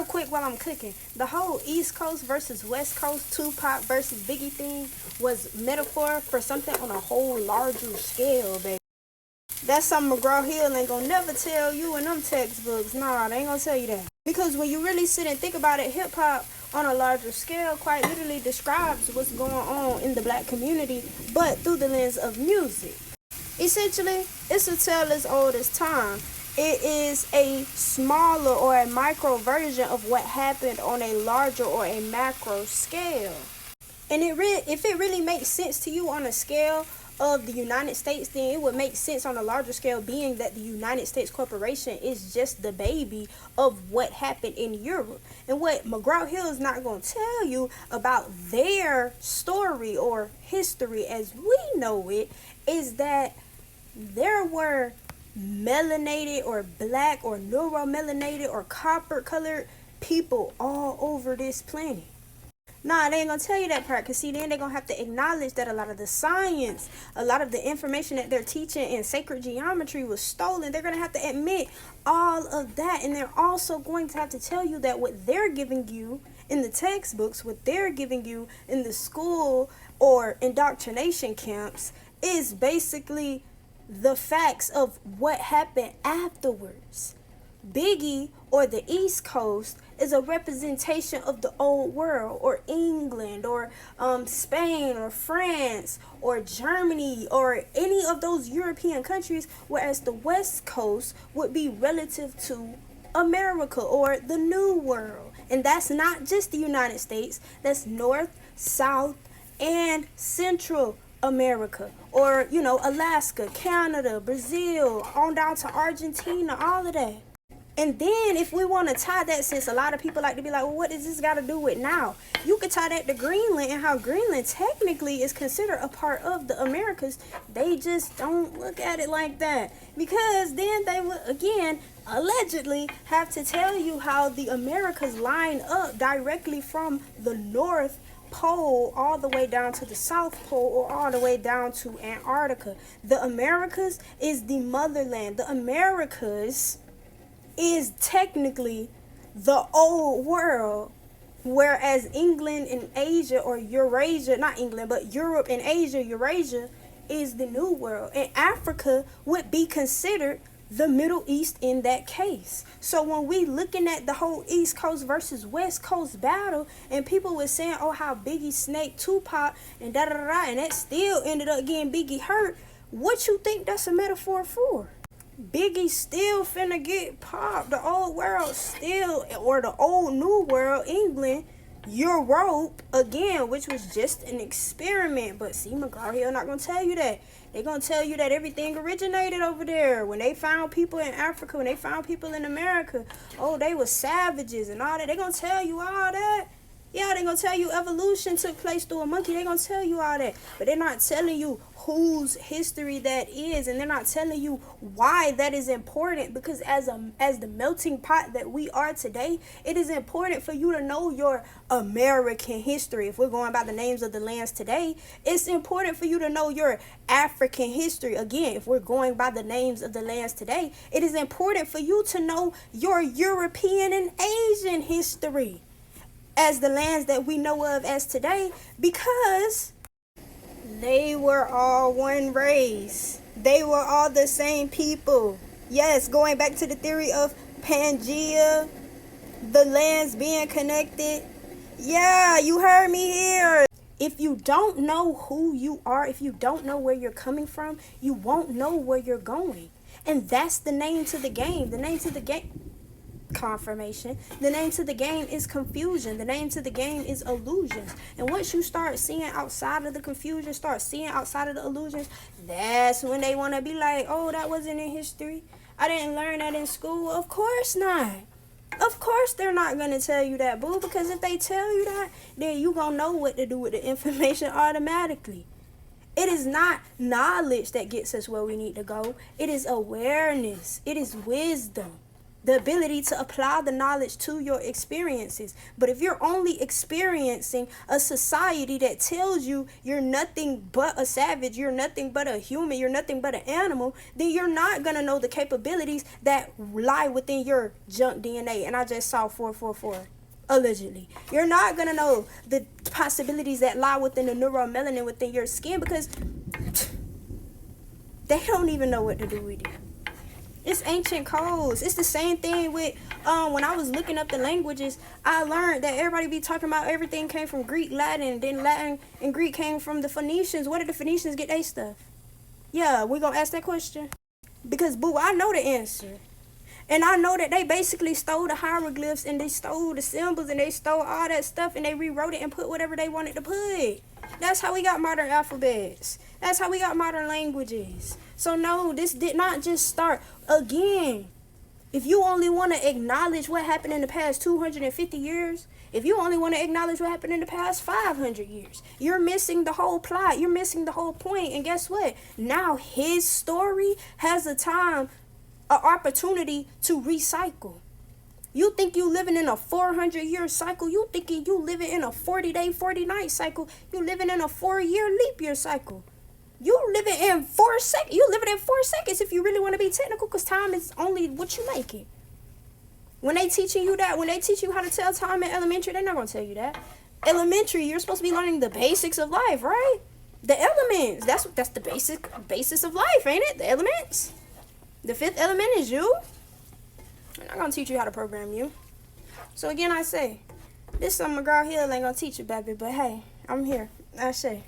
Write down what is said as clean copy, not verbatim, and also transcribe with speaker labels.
Speaker 1: real quick while I'm cooking, the whole East Coast versus West Coast, Tupac versus Biggie thing was metaphor for something on a whole larger scale, baby. That's something McGraw-Hill ain't gonna never tell you in them textbooks. Nah, they ain't gonna tell you that. Because when you really sit and think about it, hip-hop on a larger scale quite literally describes what's going on in the black community, but through the lens of music. Essentially, it's a tale as old as time. It is a smaller or a micro version of what happened on a larger or a macro scale. And if it really makes sense to you on a scale of the United States, then it would make sense on a larger scale, being that the United States Corporation is just the baby of what happened in Europe. And what McGraw-Hill is not going to tell you about their story or history as we know it is that there were melanated or black or neuromelanated or copper colored people all over this planet. Nah, they ain't gonna tell you that part, because see, then they're gonna have to acknowledge that a lot of the science, a lot of the information that they're teaching in sacred geometry was stolen. They're gonna have to admit all of that, and they're also going to have to tell you that what they're giving you in the textbooks, what they're giving you in the school or indoctrination camps is basically the facts of what happened afterwards. Biggie, or the East Coast, is a representation of the old world, or England, or Spain, or France, or Germany, or any of those European countries, whereas the West Coast would be relative to America, or the New World. And that's not just the United States, that's North, South, and Central America, or Alaska, Canada, Brazil, on down to Argentina, all of that. And then if we want to tie that, since a lot of people like to be like, well, what does this got to do with now? You could tie that to Greenland, and how Greenland technically is considered a part of the Americas. They just don't look at it like that, because then they would, again, allegedly have to tell you how the Americas line up directly from the North Pole all the way down to the South Pole, or all the way down to Antarctica. The Americas is the motherland. The Americas is technically the old world, whereas England and Asia, or Eurasia, not England, but Europe and Asia, Eurasia, is the new world. And Africa would be considered the Middle East in that case. So when we looking at the whole East Coast versus West Coast battle, and people were saying, oh, how Biggie snaked Tupac and da-da-da-da, and that still ended up getting Biggie hurt, what you think that's a metaphor for? Biggie still finna get popped. The old world still, or the old new world, England, Europe, again, which was just an experiment. But see, McGraw-Hill not gonna tell you that. They gonna tell you that everything originated over there. When they found people in Africa, when they found people in America, oh, they were savages and all that. They gonna tell you all that. Yeah, they're going to tell you evolution took place through a monkey. They're going to tell you all that. But they're not telling you whose history that is. And they're not telling you why that is important. Because as the melting pot that we are today, it is important for you to know your American history. If we're going by the names of the lands today, it's important for you to know your African history. Again, if we're going by the names of the lands today, it is important for you to know your European and Asian history as the lands that we know of as today, because they were all one race. They were all the same people. Yes, going back to the theory of Pangea, the lands being connected. Yeah, you heard me here. If you don't know who you are, if you don't know where you're coming from, you won't know where you're going. And that's the name to the game. The name to the game, confirmation. The name to the game is confusion. The name to the game is illusions. And once you start seeing outside of the confusion, start seeing outside of the illusions, that's when they want to be like, oh, that wasn't in history. I didn't learn that in school. Of course not. Of course they're not going to tell you that, boo, because if they tell you that, then you going to know what to do with the information automatically. It is not knowledge that gets us where we need to go. It is awareness. It is wisdom. the ability to apply the knowledge to your experiences. But if you're only experiencing a society that tells you you're nothing but a savage, you're nothing but a human, you're nothing but an animal, then you're not going to know the capabilities that lie within your junk DNA. And I just saw 444. Allegedly. You're not going to know the possibilities that lie within the neuromelanin within your skin, because they don't even know what to do with it. It's ancient codes. It's the same thing with when I was looking up the languages, I learned that everybody be talking about everything came from Greek, Latin, then Latin and Greek came from the Phoenicians. Where did the Phoenicians get their stuff? Yeah, we're gonna ask that question. Because boo, I know the answer. And I know that they basically stole the hieroglyphs and they stole the symbols and they stole all that stuff and they rewrote it and put whatever they wanted to put. That's how we got modern alphabets. That's how we got modern languages. So no, this did not just start. Again, if you only want to acknowledge what happened in the past 250 years, if you only want to acknowledge what happened in the past 500 years, you're missing the whole plot. You're missing the whole point. And guess what? Now his story has an opportunity to recycle. You think you living in a 400-year cycle? You thinking you living in a 40-day, 40-night cycle? You living in a 4-year leap year cycle? You living in 4 seconds. You living in 4 seconds if you really want to be technical, because time is only what you make it. When they teaching you that, when they teach you how to tell time in elementary, they're not gonna tell you that. Elementary, you're supposed to be learning the basics of life, right? The elements. That's the basis of life, ain't it? The elements. The 5th element is you. I'm not gonna teach you how to program you. So again, I say, this something McGraw Hill ain't gonna teach you, baby. But hey, I'm here. I say.